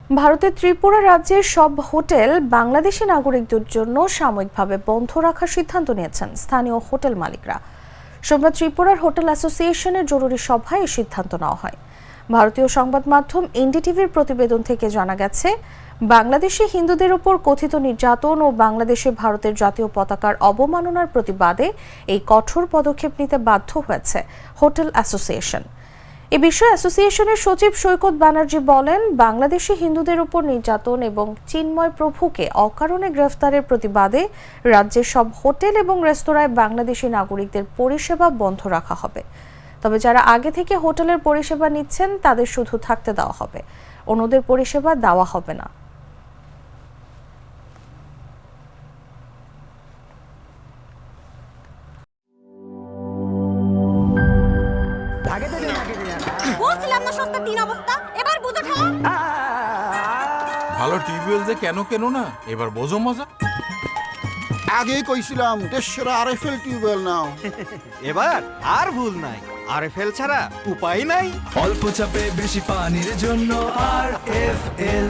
ভারতের ত্রিপুরা রাজ্যের সব হোটেল বাংলাদেশি নাগরিকদের জন্য সাময়িকভাবে বন্ধ রাখার সিদ্ধান্ত নিয়েছেন স্থানীয় হোটেল মালিকরা। সোমবার ত্রিপুরার হোটেল অ্যাসোসিয়েশনের জরুরি সভায় এই সিদ্ধান্ত নেওয়া হয়। ভারতীয় সংবাদ মাধ্যম এনডিটিভির প্রতিবেদন থেকে জানা গেছে, বাংলাদেশি হিন্দুদের উপর কথিত নির্যাতন ও বাংলাদেশে ভারতের জাতীয় পতাকার অবমাননার প্রতিবাদে এই কঠোর পদক্ষেপ নিতে বাধ্য হয়েছে হোটেল অ্যাসোসিয়েশন। এ বিষয়ে অ্যাসোসিয়েশনের সচিব সৈকত ব্যানার্জি বলেন, বাংলাদেশি হিন্দুদের উপর নির্যাতন এবং চিন্ময় প্রভুকে অকারণে গ্রেফতারের প্রতিবাদে রাজ্যের সব হোটেল এবং রেস্তোরাঁয় বাংলাদেশি নাগরিকদের পরিষেবা বন্ধ রাখা হবে। তবে যারা আগে থেকে হোটেলের পরিষেবা নিচ্ছেন তাদের শুধু থাকতে দেওয়া হবে, অন্যদের পরিষেবা দেওয়া হবে না। বলছিলাম না সস্তা তিন অবস্থা, এবার বুঝো ঠেলা। ভালো টিউবওয়েল যে কেন না, এবার বোঝো মজা। আগেই কইছিলাম দেশের আরএফএল টিউবওয়েল নাও। এবার আর ভুল নাই, আরএফএল ছাড়া উপায় নাই। অল্প চাপে বেশি পানির জন্য আরএফএল।